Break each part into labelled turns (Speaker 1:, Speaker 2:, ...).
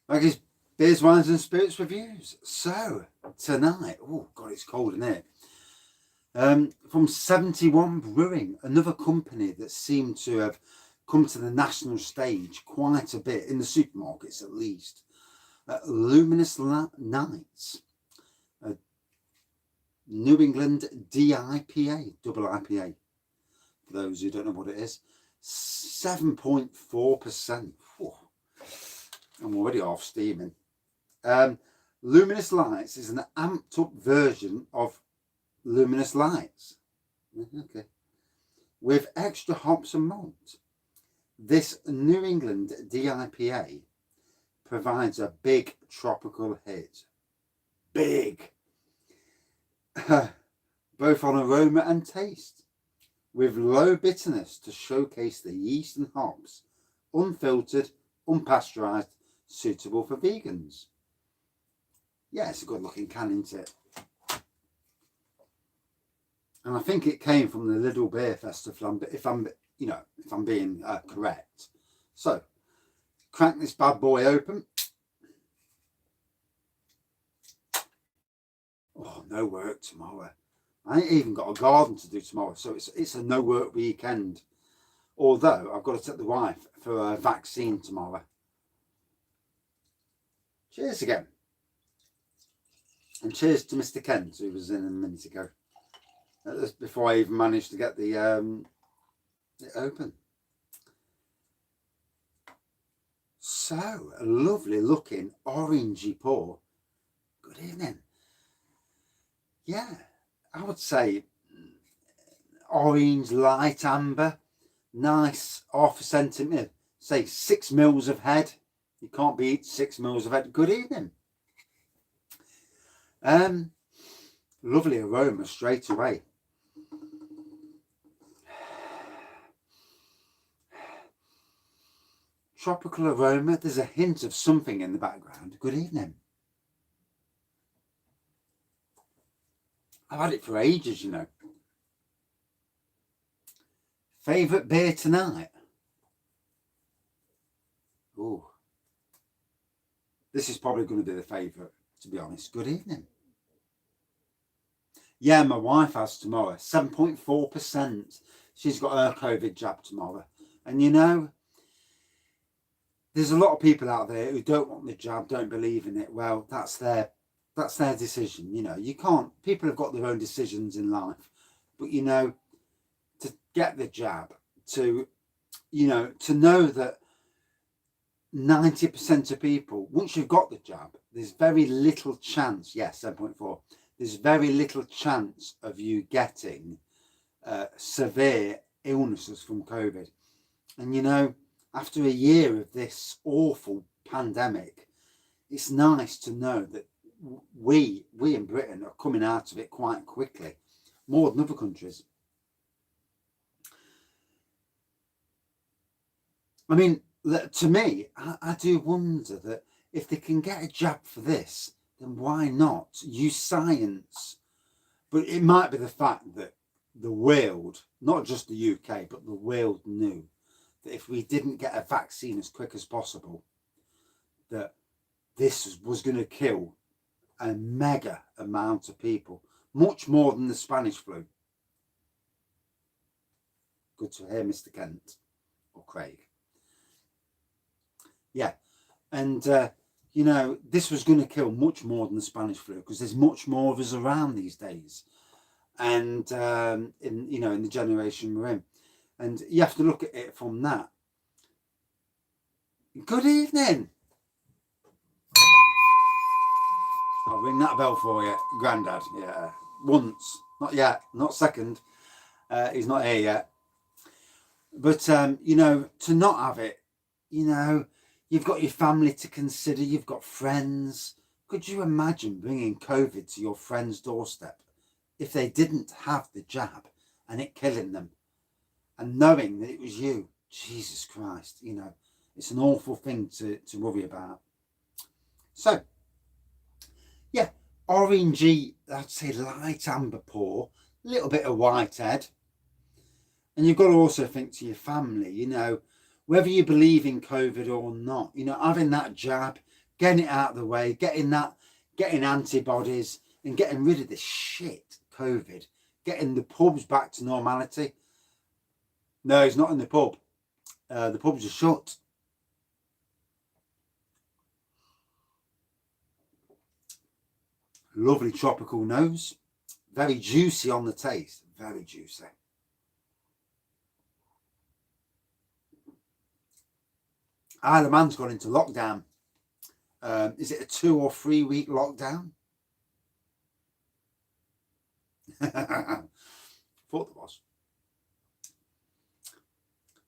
Speaker 1: Maggie's Beers, Wines and Spirits Reviews. So, tonight, oh God, it's cold in here. From 71 Brewing, another company that seemed to have come to the national stage quite a bit, in the supermarkets at least. Luminous Nights, New England DIPA, double IPA, for those who don't know what it is. 7.4%. I'm already off steaming. Luminous Lights is an amped up version of Luminous Lights. Okay. With extra hops and malt. This New England DIPA provides a big tropical hit. Big. Both on aroma and taste. With low bitterness to showcase the yeast and hops. Unfiltered, unpasteurized, suitable for vegans. Yeah, it's a good looking can, isn't it? And I think it came from the Lidl Beer Festival, if I'm being correct. So, crank this bad boy open. Oh, no work tomorrow. I ain't even got a garden to do tomorrow, so it's a no work weekend. Although I've got to take the wife for a vaccine tomorrow. Cheers again. And cheers to Mr. Kent, who was in a minute ago. Before I even managed to get the it open. So, a lovely looking orangey pour. Good evening. Yeah, I would say orange, light amber, nice, half a centimetre, say 6 mils of head. You can't beat 6 mils of head. Good evening. Lovely aroma straight away. Tropical aroma. There's a hint of something in the background. Good evening. I've had it for ages, you know. Favourite beer tonight? Oh, this is probably going to be the favourite, to be honest. Good evening. Yeah, my wife has tomorrow. 7.4%. She's got her COVID jab tomorrow. And you know, there's a lot of people out there who don't want the jab, don't believe in it. Well, that's their decision. You know, you can't, people have got their own decisions in life. But, you know, to get the jab, to know that 90% of people, once you've got the jab, there's very little chance, yes, 7.4, there's very little chance of you getting severe illnesses from COVID. And, you know, after a year of this awful pandemic, it's nice to know that we in Britain are coming out of it quite quickly, more than other countries. I mean, to me, I do wonder that if they can get a jab for this, then why not use science? But it might be the fact that the world, not just the UK, but the world knew that if we didn't get a vaccine as quick as possible, that this was going to kill a mega amount of people, much more than the Spanish flu. Good to hear, Mr. Kent or Craig. Yeah, and you know, this was going to kill much more than the Spanish flu because there's much more of us around these days, and in the generation we're in, and you have to look at it from that. Good evening. I'll ring that bell for you, Grandad. Yeah, once, not yet, not second. He's not here yet. But you know, to not have it, you know, you've got your family to consider. You've got friends. Could you imagine bringing COVID to your friend's doorstep if they didn't have the jab and it killing them, and knowing that it was you? Jesus Christ, you know, it's an awful thing to worry about. So, yeah, orangey, I'd say light amber pour, a little bit of white head. And you've got to also think to your family, you know, whether you believe in COVID or not, you know, having that jab, getting it out of the way, getting antibodies and getting rid of this shit, COVID, getting the pubs back to normality. No, he's not in the pub. The pubs are shut. Lovely tropical nose. Very juicy on the taste. Very juicy. Isle of Man's gone into lockdown. Is it a 2 or 3 week lockdown? Thought there was.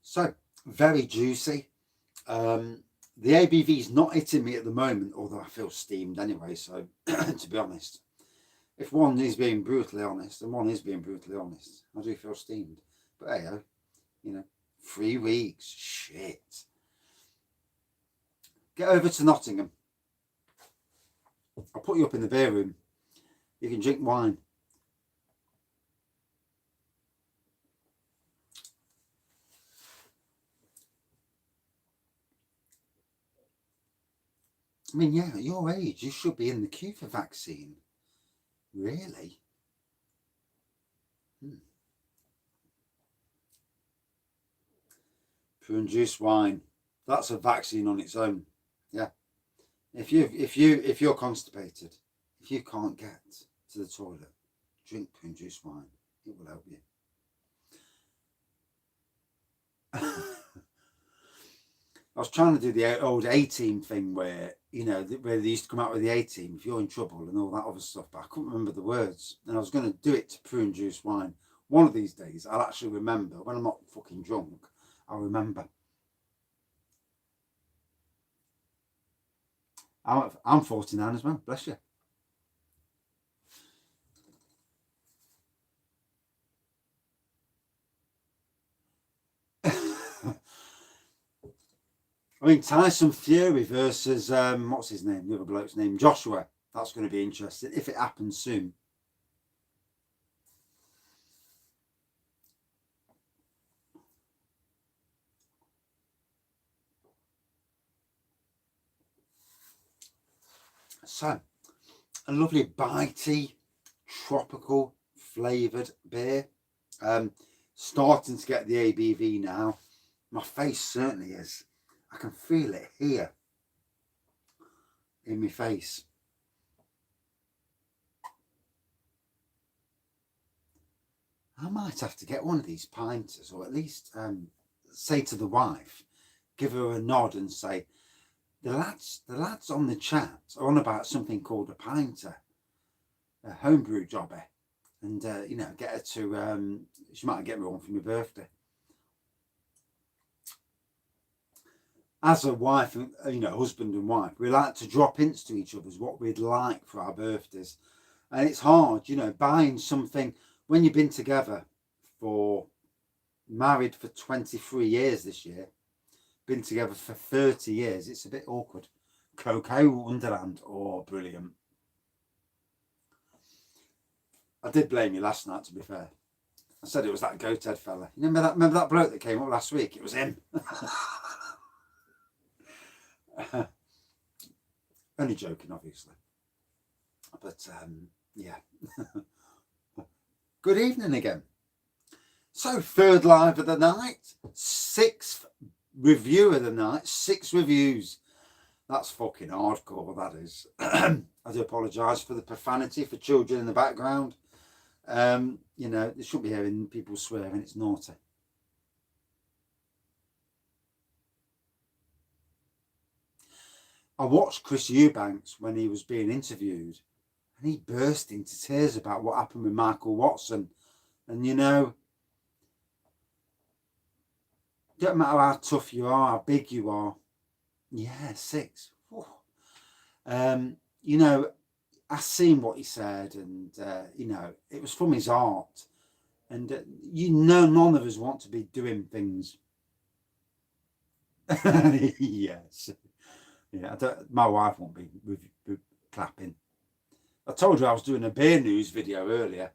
Speaker 1: So, very juicy. The ABV is not hitting me at the moment, although I feel steamed anyway. So, to be honest, if one is being brutally honest, and one is being brutally honest, I do feel steamed. But hey, you know, 3 weeks, shit. Get over to Nottingham. I'll put you up in the beer room. You can drink wine. I mean, yeah, at your age, you should be in the queue for vaccine. Really? Prune juice wine. That's a vaccine on its own. Yeah. If you're constipated, if you can't get to the toilet, drink prune juice wine. It will help you. I was trying to do the old A-team thing where, you know, where they used to come out with the A-team, if you're in trouble and all that other stuff, but I couldn't remember the words. And I was going to do it to prune juice wine. One of these days, I'll actually remember. When I'm not fucking drunk, I'll remember. I'm 49 as well, bless you. I mean, Tyson Fury versus, what's his name? The other bloke's name, Joshua. That's going to be interesting if it happens soon. So, a lovely bitey, tropical flavoured beer. Starting to get the ABV now. My face certainly is. I can feel it here in my face. I might have to get one of these pinters, or at least say to the wife, give her a nod and say, the lads on the chat are on about something called a pinter, a homebrew jobber, and you know, get her to. She might get me one for my birthday. As a wife, you know, husband and wife, we like to drop hints to each other what we'd like for our birthdays, and it's hard, you know, buying something when you've been together for married for 23 years this year. Been together for 30 years, it's a bit awkward. Cocoa Wonderland, oh, brilliant. I did blame you last night, to be fair. I said it was that goathead fella. You remember that bloke that came up last week? It was him. Only joking, obviously. But, yeah. Good evening again. So, third live of the night, 6th review of the night, 6 reviews. That's fucking hardcore, that is. I do apologise for the profanity for children in the background. You know, they shouldn't be hearing people swearing, it's naughty. I watched Chris Eubanks when he was being interviewed, and he burst into tears about what happened with Michael Watson. And you know, don't matter how tough you are, how big you are. Yeah, 6. You know, I seen what he said, and you know, it was from his heart. And you know, none of us want to be doing things. Yes. Yeah, my wife won't be clapping. I told you I was doing a beer news video earlier.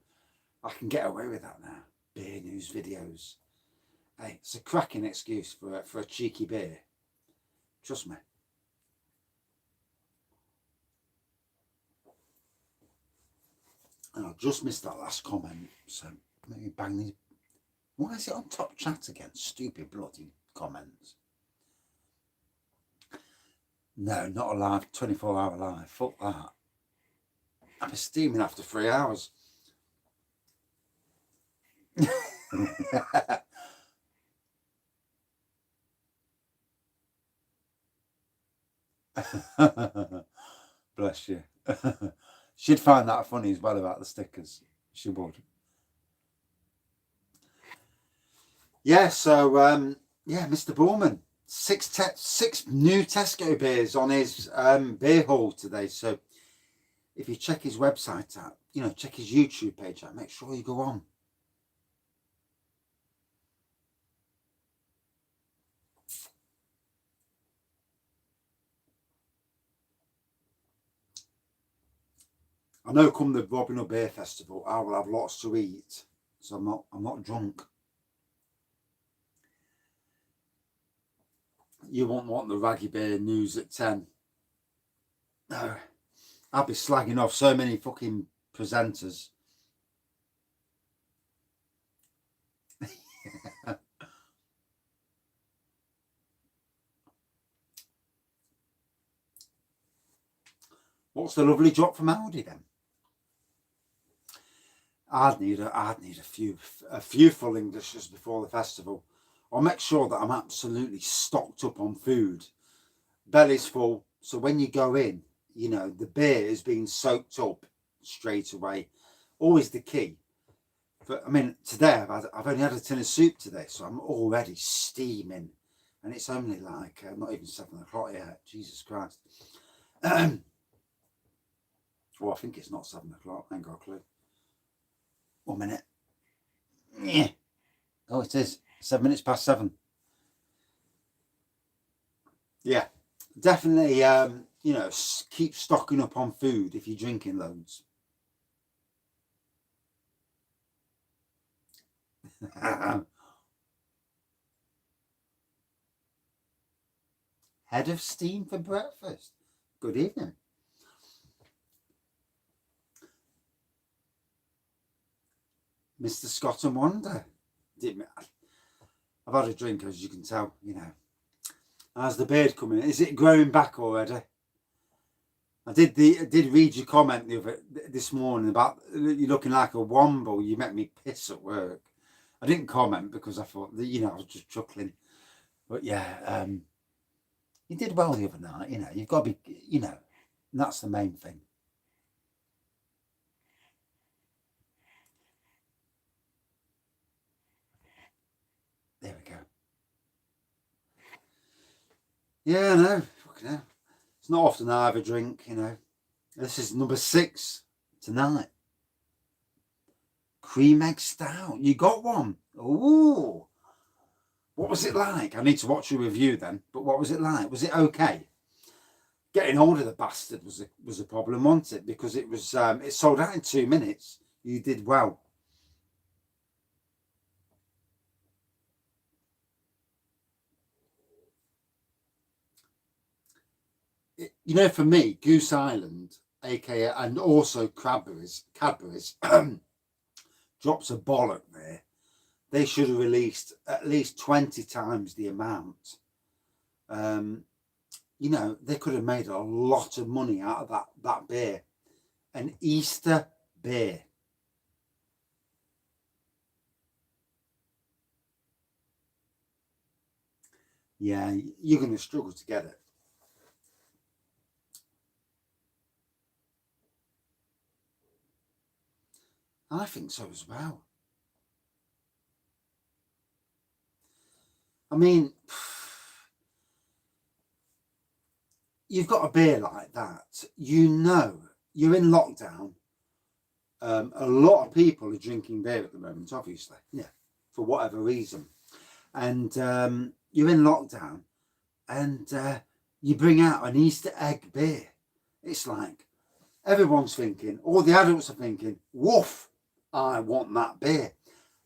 Speaker 1: I can get away with that now. Beer news videos. Hey, it's a cracking excuse for a cheeky beer. Trust me. And I just missed that last comment, so maybe bang these. Why is it on top chat again? Stupid bloody comments. No, not a live 24-hour live. Fuck that. I've been steaming after 3 hours. Bless you. She'd find that funny as well about the stickers. She would. Yeah, so yeah, Mr. Borman, six new Tesco beers on his beer haul today. So if you check his website out, you know, check his YouTube page out, make sure you go on. I know come the Robin Hood Beer Festival, I will have lots to eat, so I'm not drunk. You won't want the Raggy Beer news at 10. No, I'll be slagging off so many fucking presenters. What's the lovely drop from Aldi then? I'd need a few full Englishes before the festival. I'll make sure that I'm absolutely stocked up on food. Belly's full, so when you go in, you know, the beer is being soaked up straight away. Always the key. But I mean, today I've only had a tin of soup today, so I'm already steaming. And it's only like not even 7 o'clock yet. Jesus Christ. Oh, I think it's not 7 o'clock. I ain't got a clue. 1 minute. Yeah. Oh, it is 7 minutes past 7. Yeah, definitely. You know, keep stocking up on food if you're drinking loads. Head of steam for breakfast. Good evening. Mr. Scott and Wonder. I've had a drink, as you can tell, you know. How's the beard coming? Is it growing back already? I did read your comment this morning about you looking like a womble. You make me piss at work. I didn't comment because I thought that, you know, I was just chuckling. But yeah, you did well the other night. You know, you've got to be, you know, that's the main thing. There we go. Yeah, I know. Fucking hell. It's not often I have a drink, you know. This is number 6 tonight. Cream egg stout. You got one. Ooh. What was it like? I need to watch your review then. But what was it like? Was it okay? Getting hold of the bastard was a problem, wasn't it? Because it was it sold out in 2 minutes. You did well. You know, for me, Goose Island, aka, and also Cadbury's, drops a bollock there. They should have released at least 20 times the amount. You know, they could have made a lot of money out of that beer. An Easter beer. Yeah, you're going to struggle to get it. I think so as well. I mean, you've got a beer like that, you know, you're in lockdown. A lot of people are drinking beer at the moment, obviously, yeah, for whatever reason. And you're in lockdown and you bring out an Easter egg beer. It's like everyone's thinking, all the adults are thinking, woof, I want that beer.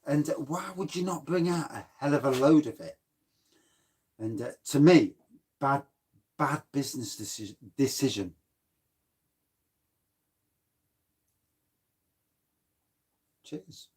Speaker 1: And why would you not bring out a hell of a load of it? And to me, bad business decision. Cheers.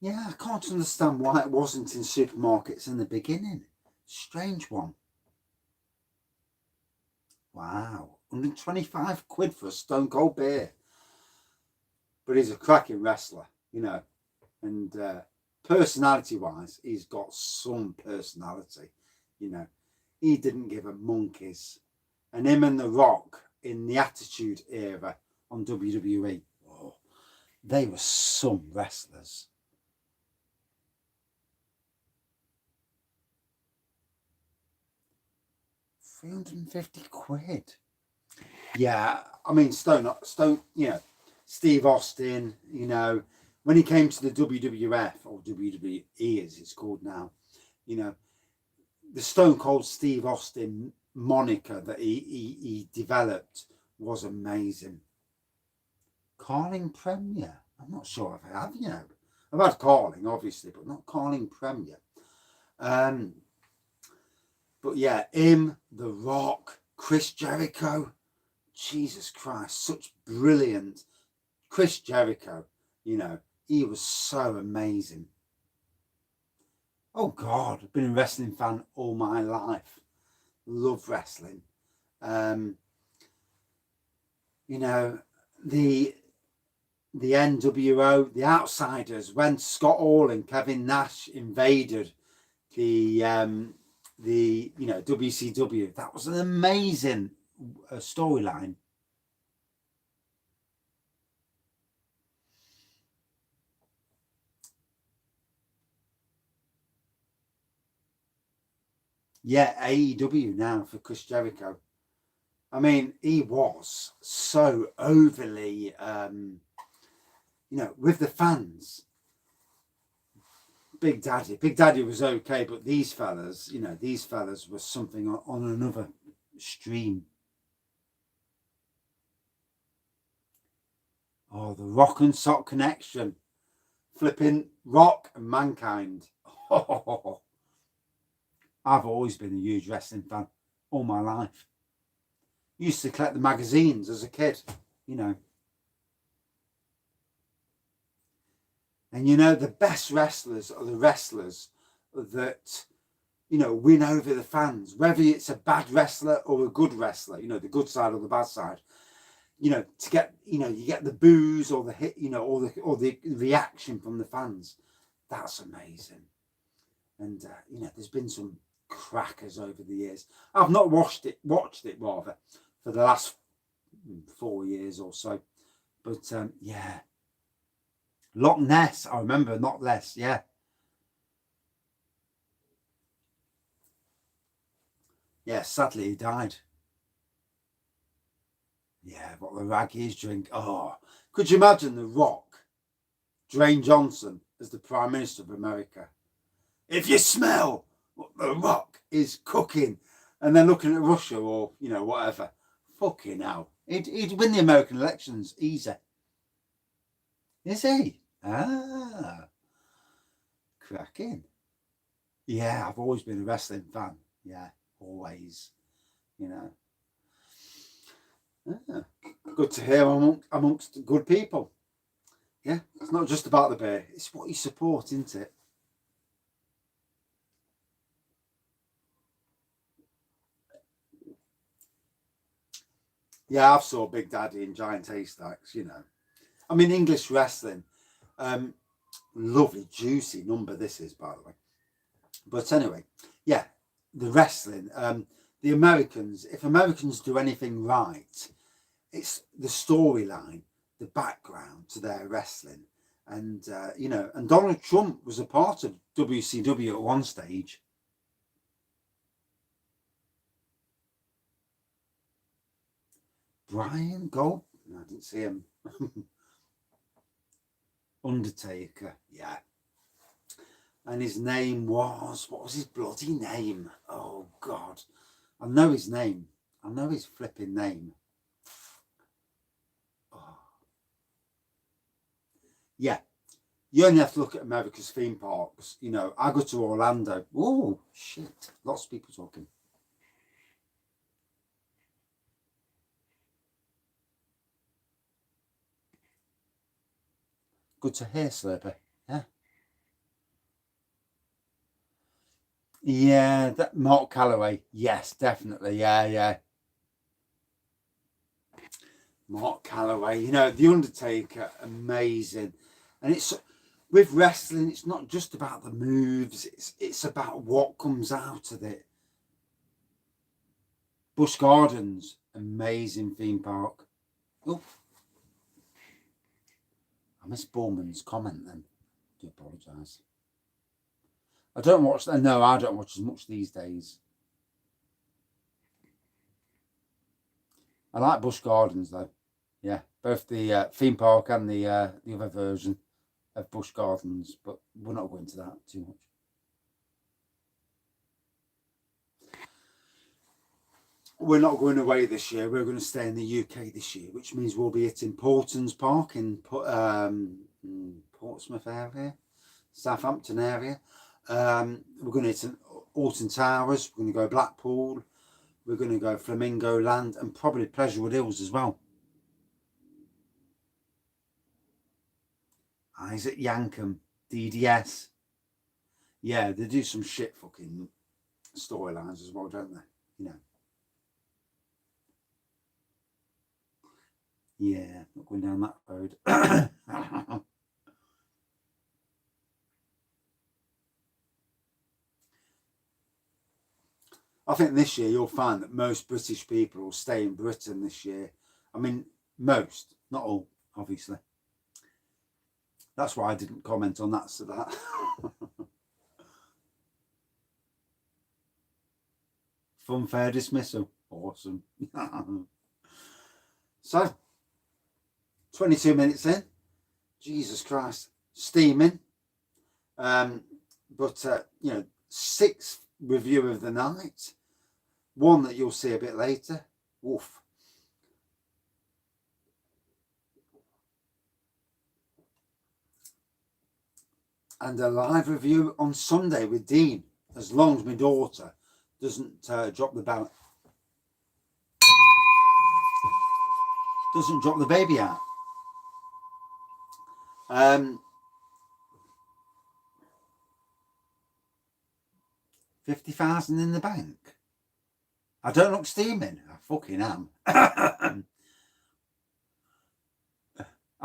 Speaker 1: Yeah, I can't understand why it wasn't in supermarkets in the beginning. Strange one. Wow, 125 quid for a Stone Cold beer. But he's a cracking wrestler, you know. And personality-wise, he's got some personality, you know. He didn't give a monkeys. And him and The Rock in the Attitude Era on WWE, oh, they were some wrestlers. £350. Yeah, I mean Stone, you know, Steve Austin, you know, when he came to the WWF or WWE as it's called now, you know, the Stone Cold Steve Austin moniker that he developed was amazing. Carling Premier, I'm not sure if I have, you know. I've had Carling, obviously, but not Carling Premier. But yeah, him, The Rock, Chris Jericho, Jesus Christ, such brilliant. Chris Jericho, you know, he was so amazing. Oh God, I've been a wrestling fan all my life. Love wrestling. You know, the NWO, the Outsiders, when Scott Hall and Kevin Nash invaded the you know, WCW, that was an amazing storyline. Yeah, AEW now for Chris Jericho. I mean, he was so overly, you know, with the fans. Big Daddy was okay, but these fellas, you know, these fellas were something on another stream. Oh, the Rock and Sock connection. Flipping Rock and Mankind. Oh, I've always been a huge wrestling fan all my life. Used to collect the magazines as a kid, you know. And you know, the best wrestlers are the wrestlers that, you know, win over the fans, whether it's a bad wrestler or a good wrestler, you know, the good side or the bad side. You know, to get, you know, you get the boos or the hit, you know, or the reaction from the fans. That's amazing. And you know, there's been some crackers over the years. I've not watched it rather for the last 4 years or so. But yeah, Loch Ness, I remember, not less. Yeah, yeah. Sadly, he died. Yeah, what the raggies drink. Oh, could you imagine The Rock, Dwayne Johnson as the Prime Minister of America? If you smell what The Rock is cooking, and then looking at Russia or, you know, whatever, fucking hell, he'd win the American elections easy. Is he? Ah, cracking. Yeah, I've always been a wrestling fan. Yeah, always. You know. Yeah. Good to hear amongst good people. Yeah, it's not just about the beer, it's what you support, isn't it? Yeah, I've saw Big Daddy in Giant Haystacks, you know. I mean, English wrestling, lovely, juicy number this is, by the way. But anyway, yeah, the wrestling, the Americans, if Americans do anything right, it's the storyline, the background to their wrestling. And, you know, and Donald Trump was a part of WCW at one stage. Brian Gold, no, I didn't see him. Undertaker, yeah. And his name was, what was his bloody name? Oh God, I know his name. I know his flipping name. Oh. Yeah, you only have to look at America's theme parks. You know, I go to Orlando. Oh shit, lots of people talking. Good to hear, Slurper. Yeah. Yeah, that Mark Calloway. Yes, definitely. Yeah. Mark Calloway. You know, The Undertaker, amazing. And it's with wrestling, it's not just about the moves, it's about what comes out of it. Busch Gardens, amazing theme park. Oh, I missed Borman's comment then. I do apologise. I don't watch that. No, I don't watch as much these days. I like Busch Gardens though. Yeah, both the theme park and the other version of Busch Gardens, but we're not going into that too much. We're not going away this year. We're going to stay in the UK this year, which means we'll be at Portons Park in Portsmouth area, Southampton area. We're going to hit Alton Towers. We're going to go Blackpool. We're going to go Flamingo Land and probably Pleasurewood Hills as well. Isaac Yankum, DDS. Yeah, they do some shit fucking storylines as well, don't they? You know. Yeah, not going down that road. I think this year you'll find that most British people will stay in Britain this year. I mean, most, not all, obviously. That's why I didn't comment on that. So that. Fun fair dismissal. Awesome. So, 22 minutes in. Jesus Christ. Steaming. But, you know, 6th review of the night. One that you'll see a bit later. Woof. And a live review on Sunday with Dean, as long as my daughter doesn't drop the ballot. Doesn't drop the baby out. 50,000 in the bank. I don't look steaming. I fucking am. I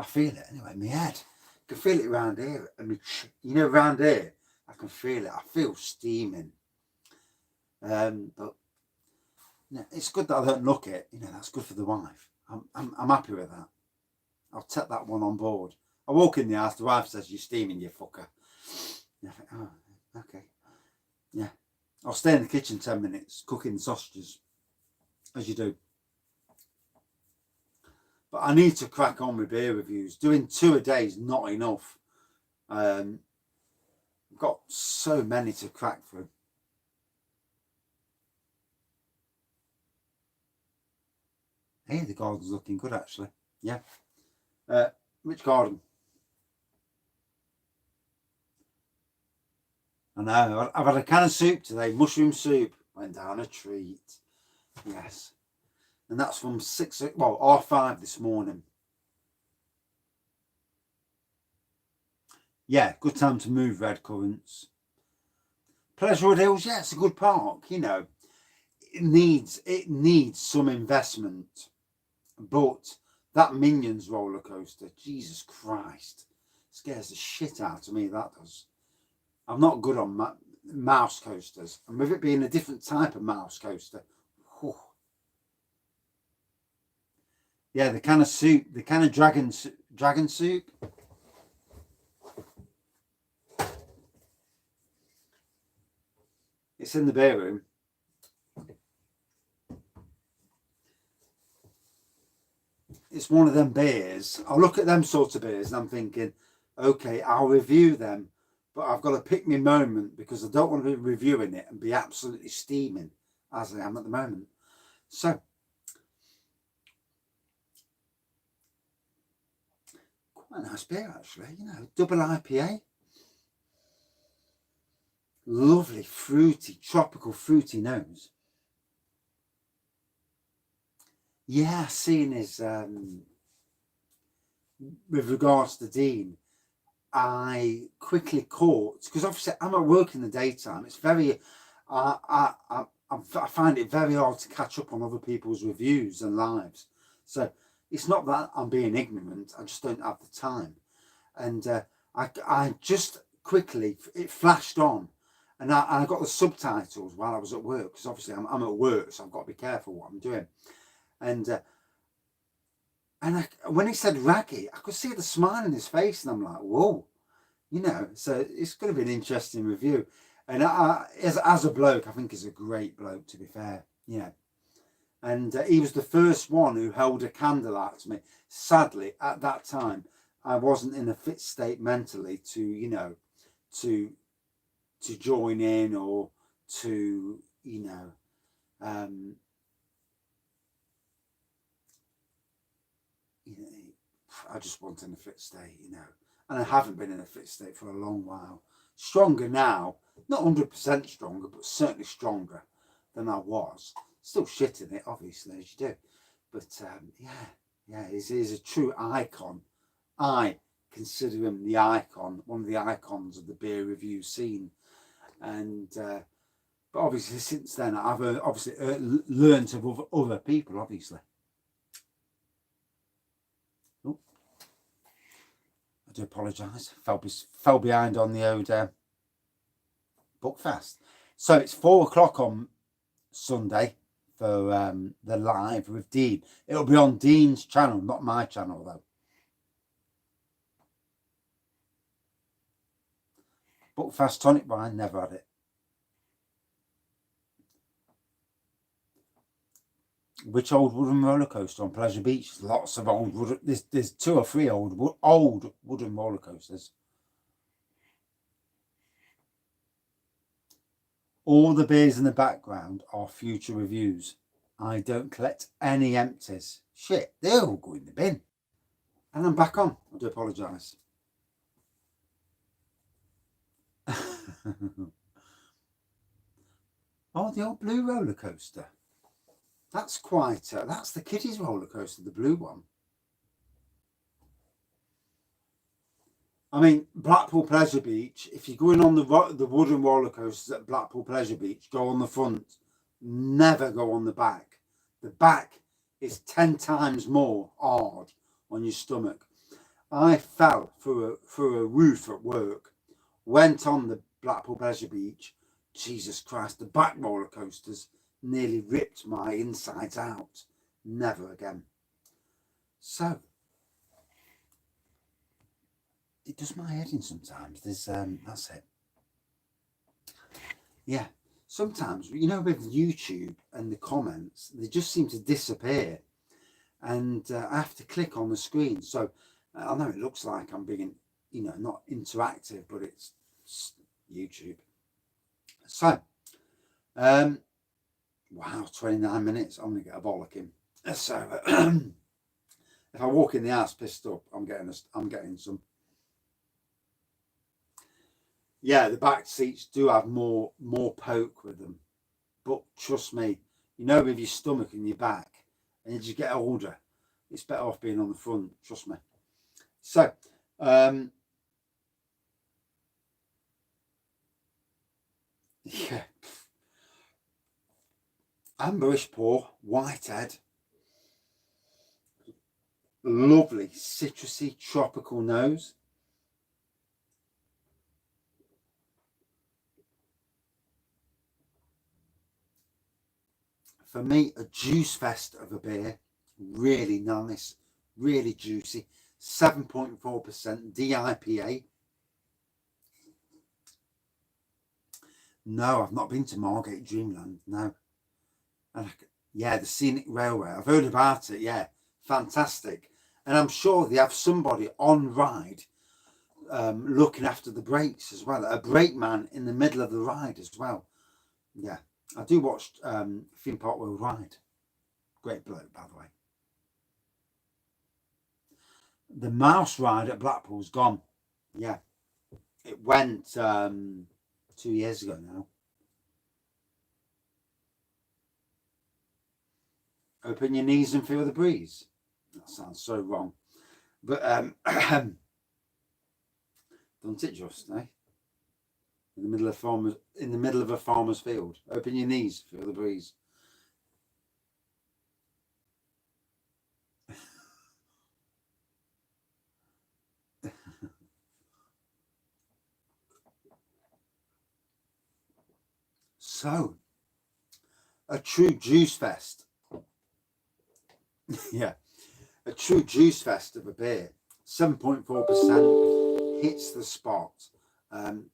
Speaker 1: feel it anyway in my head. I can feel it around here. I mean, you know, around here, I can feel it. I feel steaming. But you know, it's good that I don't look it. You know, that's good for the wife. I'm happy with that. I'll take that one on board. I walk in the house, the wife says, "You're steaming, you fucker." And I think, oh, okay. Yeah. I'll stay in the kitchen 10 minutes, cooking the sausages, as you do. But I need to crack on with beer reviews. Doing 2 a day is not enough. I've got so many to crack through. Hey, the garden's looking good, actually. Yeah. Which garden? I know. I've had a can of soup today. Mushroom soup. Went down a treat. Yes. And that's from 5:30 this morning. Yeah, good time to move, Red Currants. Pleasurewood Hills, yeah, it's a good park, you know. It needs some investment. But that Minions roller coaster, Jesus Christ, scares the shit out of me, that does. I'm not good on mouse coasters. And with it being a different type of mouse coaster, whew. Yeah, the can of soup, the can of dragon soup. It's in the beer room. It's one of them beers. I look at them sort of beers and I'm thinking, okay, I'll review them but I've got to pick my moment because I don't want to be reviewing it and be absolutely steaming as I am at the moment. So, quite a nice beer actually, you know, double IPA. Lovely, fruity, tropical fruity nose. Yeah, seeing is, with regards to Dean, I quickly caught, because obviously I'm at work in the daytime, it's very, I find it very hard to catch up on other people's reviews and lives. So it's not that I'm being ignorant, I just don't have the time. And I just quickly, it flashed on, and I got the subtitles while I was at work, because obviously I'm at work, so I've got to be careful what I'm doing. And when he said raggy, I could see the smile in his face, and I'm like, whoa, you know. So it's going to be an interesting review. And as a bloke, I think he's a great bloke, to be fair. Yeah. And he was the first one who held a candle out to me. Sadly, at that time, I wasn't in a fit state mentally to, you know, to join in or to, you know, I just wasn't in a fit state, you know, and I haven't been in a fit state for a long while. Stronger now, not 100% stronger, but certainly stronger than I was. Still shit in it, obviously, as you do. But yeah, he's a true icon. I consider him the icon, one of the icons of the beer review scene. And but obviously since then I've obviously learned of other people, obviously. Oh, I do apologise. Fell behind on the old Bookfast. So it's 4 o'clock on Sunday for the live with Dean. It'll be on Dean's channel, not my channel though. Bookfast tonic wine, never had it. Which old wooden roller coaster on Pleasure Beach? Lots of old wooden. There's 2 or 3 old wooden roller coasters. All the beers in the background are future reviews. I don't collect any empties. Shit, they all go in the bin. And I'm back on. I do apologise. Oh, the old blue roller coaster. That's quite, that's the kiddies roller coaster, the blue one. I mean, Blackpool Pleasure Beach, if you're going on the wooden roller coasters at Blackpool Pleasure Beach, go on the front. Never go on the back. The back is 10 times more hard on your stomach. I fell through a roof at work, went on the Blackpool Pleasure Beach. Jesus Christ, the back roller coasters nearly ripped my insides out. Never again. So it does my head in sometimes. There's that's it. Yeah, sometimes, you know, with YouTube and the comments, they just seem to disappear, and I have to click on the screen. So I know it looks like I'm being, you know, not interactive, but it's YouTube. So wow, 29 minutes. I'm gonna get a bollocking. So if I walk in the house pissed up, I'm getting some. Yeah, the back seats do have more poke with them, but trust me, you know, with your stomach and your back, and as you get older, it's better off being on the front. Trust me. So yeah, amberish pour, whitehead, lovely citrusy tropical nose. For me, a juice fest of a beer. Really nice, really juicy. 7.4% DIPA. No, I've not been to Margate Dreamland. No. And yeah, the Scenic Railway. I've heard about it. Yeah, fantastic. And I'm sure they have somebody on ride looking after the brakes as well. A brake man in the middle of the ride as well. Yeah, I do watch Theme Park World Ride. Great bloke, by the way. The mouse ride at Blackpool's gone. Yeah, it went 2 years ago now. Open your knees and feel the breeze. That sounds so wrong, but don't it just, eh? In the middle of a farmer's field. Open your knees, feel the breeze. So, a true juice fest. Yeah, a true juice fest of a beer. 7.4% hits the spot. I'm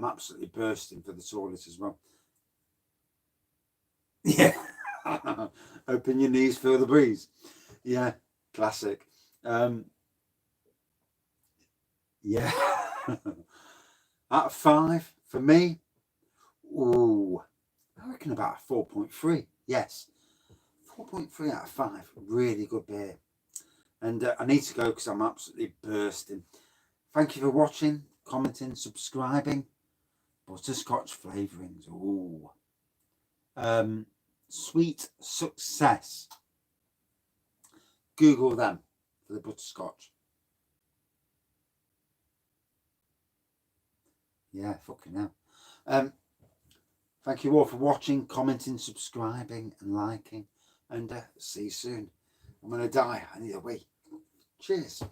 Speaker 1: absolutely bursting for the toilet as well. Yeah. Open your knees, feel the breeze. Yeah, classic. Yeah. Out of 5 for me. Ooh, I reckon about a 4.3. Yes, 4.3 out of 5. Really good beer. And I need to go because I'm absolutely bursting. Thank you for watching, commenting, subscribing. Butterscotch flavourings. Ooh. Sweet Success. Google them for the butterscotch. Yeah, fucking hell. Thank you all for watching, commenting, subscribing and liking. And see you soon. I'm going to die. I need a wee. Cheers.